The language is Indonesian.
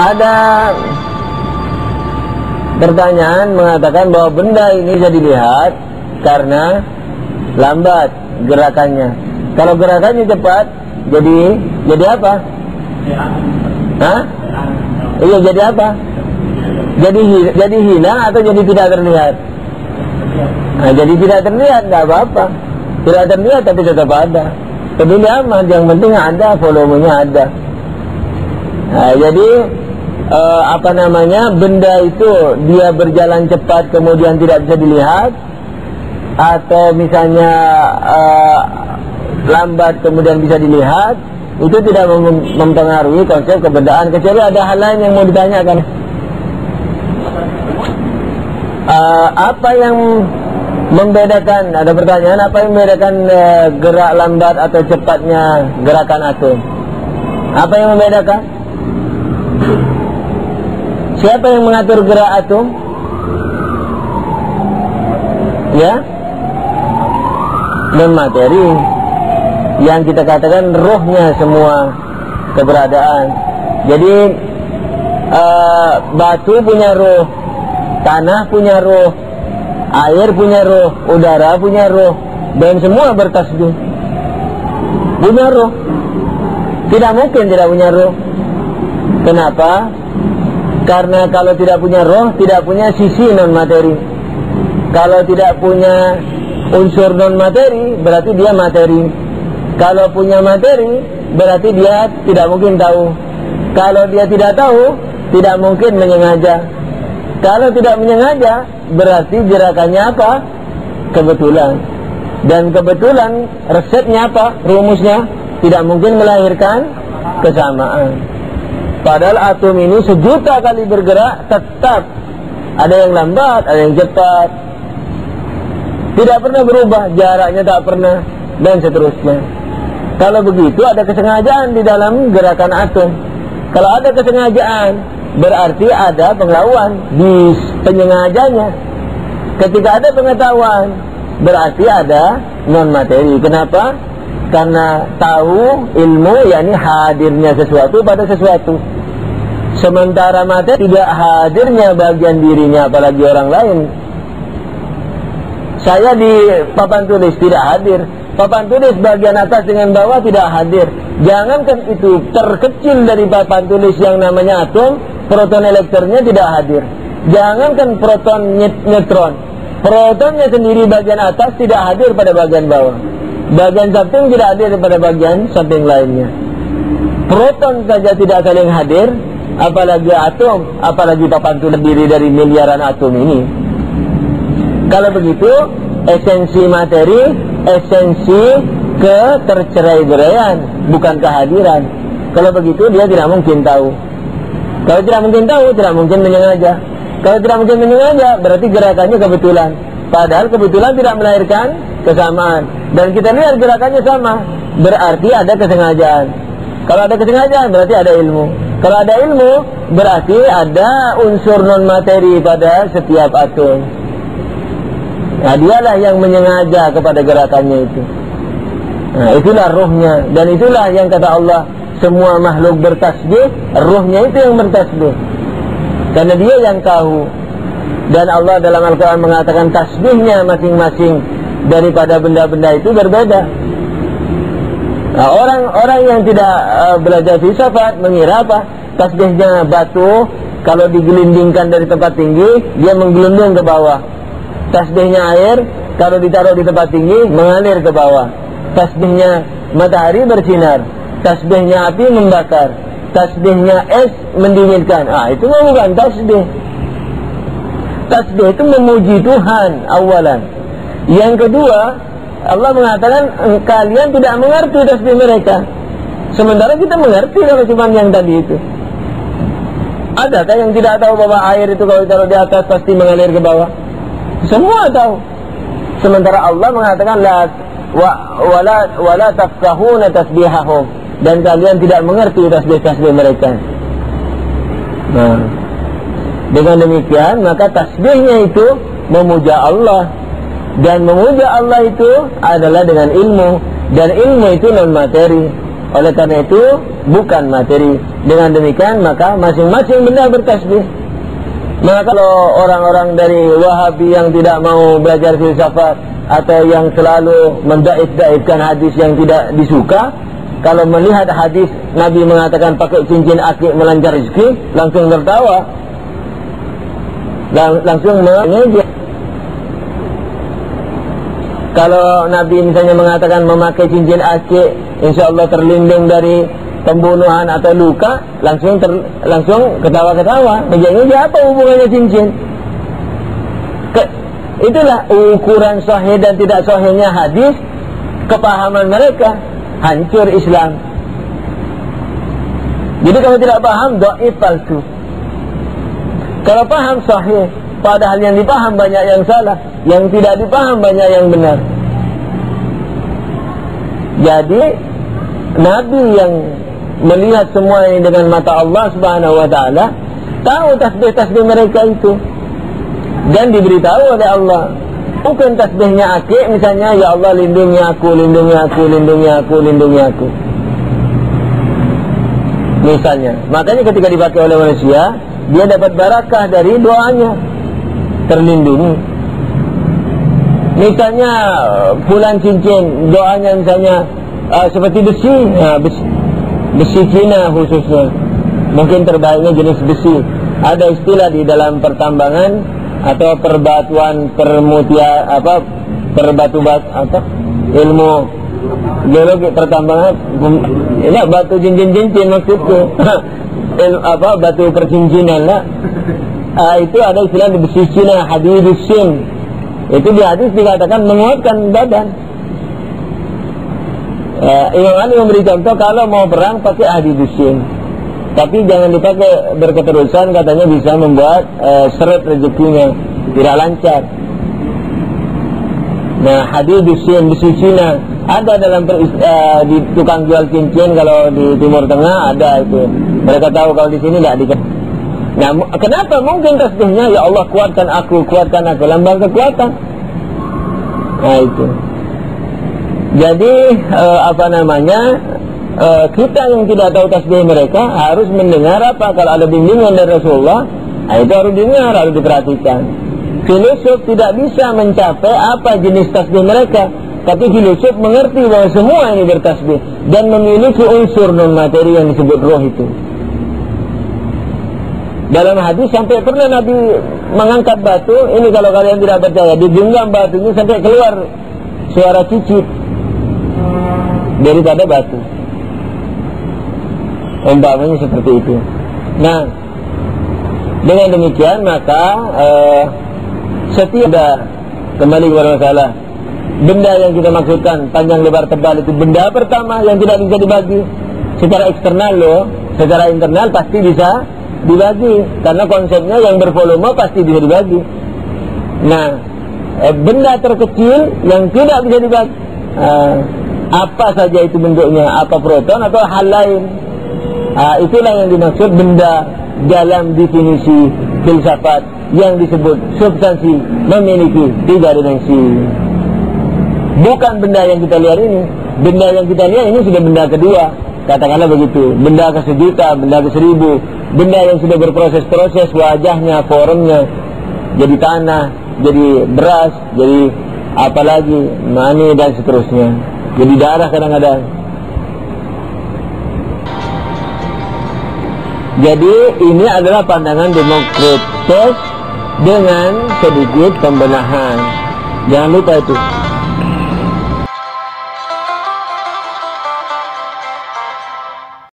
Ada pertanyaan mengatakan bahwa benda ini bisa dilihat karena lambat gerakannya. Kalau gerakannya cepat, jadi apa? Hah? Iya, jadi apa? Jadi hilang atau jadi tidak terlihat? Nah, jadi tidak terlihat, nggak apa-apa. Tidak terlihat tapi tetap ada. Peduli amat, yang penting ada, volumenya ada. Nah, jadi benda itu dia berjalan cepat kemudian tidak bisa dilihat, atau misalnya lambat kemudian bisa dilihat, itu tidak mempengaruhi konsep kebendaan, kecuali ada hal lain yang mau ditanyakan. Apa yang membedakan, ada pertanyaan, apa yang membedakan gerak lambat atau cepatnya gerakan atom? Apa yang membedakan? Siapa yang mengatur gerak atom? Ya, non materi, yang kita katakan rohnya semua keberadaan. Jadi batu punya roh, tanah punya roh, air punya roh, udara punya roh, dan semua bertasbih. Punya roh. Tidak mungkin tidak punya roh. Kenapa? Karena kalau tidak punya roh, tidak punya sisi non materi. Kalau tidak punya unsur non materi, berarti dia materi. Kalau punya materi, berarti dia tidak mungkin tahu. Kalau dia tidak tahu, tidak mungkin menyengaja. Kalau tidak menyengaja, berarti gerakannya apa? Kebetulan. Dan kebetulan resepnya apa? Rumusnya tidak mungkin melahirkan kesamaan. Padahal atom ini sejuta kali bergerak, tetap ada yang lambat, ada yang cepat. Tidak pernah berubah, jaraknya tak pernah, dan seterusnya. Kalau begitu ada kesengajaan di dalam gerakan atom. Kalau ada kesengajaan, berarti ada pengetahuan di penyengajanya. Ketika ada pengetahuan, berarti ada non materi. Kenapa? Karena tahu ilmu, yakni hadirnya sesuatu pada sesuatu. Sementara materi tidak hadirnya bagian dirinya, apalagi orang lain. Saya di papan tulis tidak hadir. Papan tulis bagian atas dengan bawah tidak hadir. Jangankan itu, terkecil dari papan tulis yang namanya atom, proton elektronnya tidak hadir. Jangankan proton neutron, protonnya sendiri bagian atas tidak hadir pada bagian bawah. Bagian samping tidak hadir pada bagian samping lainnya. Proton saja tidak saling hadir, apalagi atom, apalagi papan tulis terdiri dari miliaran atom ini. Kalau begitu, esensi materi, esensi ketercerai-beraian, bukan kehadiran. Kalau begitu dia tidak mungkin tahu. Kalau tidak mungkin tahu, tidak mungkin menyengaja. Kalau tidak mungkin menyengaja, berarti gerakannya kebetulan. Padahal kebetulan tidak melahirkan kesamaan. Dan kita lihat gerakannya sama, berarti ada kesengajaan. Kalau ada kesengajaan, berarti ada ilmu. Kalau ada ilmu, berarti ada unsur non materi pada setiap atom. Nah, dialah yang menyengaja kepada gerakannya itu. Nah, itulah rohnya. Dan itulah yang kata Allah, semua makhluk bertasbih, rohnya itu yang bertasbih. Karena dia yang tahu. Dan Allah dalam Al-Quran mengatakan tasbihnya masing-masing daripada benda-benda itu berbeda. Nah, orang yang tidak belajar filsafat mengira apa? Tasbihnya batu, kalau digelindingkan dari tempat tinggi, dia menggelundung ke bawah. Tasbihnya air, kalau ditaruh di tempat tinggi, mengalir ke bawah. Tasbihnya matahari bersinar, tasbihnya api membakar, tasbihnya es mendinginkan. Itu bukan tasbih. Tasbih itu memuji Tuhan awalan. Yang kedua, Allah mengatakan kalian tidak mengerti tasbih mereka. Sementara kita mengerti kalau cuma yang tadi itu. Adakah yang tidak tahu bahwa air itu kalau ditaruh di atas pasti mengalir ke bawah? Semua tahu. Sementara Allah mengatakan wala tafqahuna tasbihahum, dan kalian tidak mengerti tasbih-tasbih mereka. Nah, dengan demikian maka tasbihnya itu memuja Allah, dan memuja Allah itu adalah dengan ilmu, dan ilmu itu non materi. Oleh karena itu bukan materi. Dengan demikian maka masing-masing benda bertasbih. Maka kalau orang-orang dari Wahabi yang tidak mau belajar filsafat atau yang selalu mendaif-daifkan hadis yang tidak disuka, kalau melihat hadis Nabi mengatakan pakai cincin akik melancar rezeki, langsung tertawa, langsung mengejek. Kalau Nabi misalnya mengatakan memakai cincin akik insya Allah terlindung dari pembunuhan atau luka, langsung ketawa-ketawa. Ngejek-ngejek, apa hubungannya cincin? Itulah ukuran sahih dan tidak sahihnya hadis. Kepahaman mereka hancur Islam. Jadi kalau tidak paham, dhaif, palsu. Kalau paham, sahih. Padahal yang dipaham banyak yang salah, yang tidak dipaham banyak yang benar. Jadi Nabi yang melihat semua ini dengan mata Allah Subhanahu wa ta'ala, tahu tasbih-tasbih mereka itu, dan diberitahu oleh Allah. Bukan tasbihnya akik misalnya, ya Allah lindungi aku, lindungi aku, lindungi aku, lindungi aku, misalnya. Makanya ketika dipakai oleh manusia, dia dapat barakah dari doanya, terlindungi. Misalnya fulan cincin, doanya misalnya seperti besi, besi Cina khususnya, mungkin terbaiknya jenis besi. Ada istilah di dalam pertambangan atau perbatuan ilmu geologi pertambangan, ini batu cincin-cincin maksudku. Batu percincinan lah. Itu ada istilah di besi Cina, hadidus sin. Itu di hadis dikatakan menguatkan badan. Imam Ali memberi contoh kalau mau perang pakai hadidus sin, tapi jangan dipakai berketerusan, katanya bisa membuat seret rezekinya tidak lancar. Nah, hadidus sin besi Cina ada dalam di tukang jual cincin. Kalau di Timur Tengah ada itu. Mereka tahu, kalau di sini tidak dikasih. Nah, kenapa mungkin tasbihnya ya Allah kuatkan aku, lambang kekuatan. Nah itu. Jadi kita yang tidak tahu tasbih mereka harus mendengar apa. Kalau ada bimbingan dari Rasulullah, nah itu harus dengar, harus diperhatikan. Filosof tidak bisa mencapai apa jenis tasbih mereka, tapi filosof mengerti bahwa semua ini bertasbih dan memiliki unsur non materi yang disebut roh itu. Dalam hadis sampai pernah Nabi mengangkat batu, ini kalau kalian tidak percaya, digenggam batunya sampai keluar suara cicit daripada batu. Umpamanya seperti itu. Nah, dengan demikian maka setiap kembali kepada masalah benda yang kita maksudkan panjang lebar tebal itu benda pertama yang tidak bisa dibagi secara eksternal loh, secara internal pasti bisa dibagi karena konsepnya yang bervolume pasti bisa dibagi. Nah, benda terkecil yang tidak bisa dibagi, apa saja itu bentuknya, apa proton atau hal lain, itulah yang dimaksud benda dalam definisi filsafat yang disebut substansi memiliki 3 dimensi. Bukan benda yang kita lihat ini. Benda yang kita lihat ini sudah benda kedua, katakanlah begitu, benda ke-1.000.000, benda ke-1.000, benda yang sudah berproses-proses wajahnya, formnya, jadi tanah, jadi beras, jadi apalagi mani dan seterusnya, jadi darah kadang-kadang. Jadi ini adalah pandangan Demokritos dengan sedikit pembenahan. Jangan lupa itu.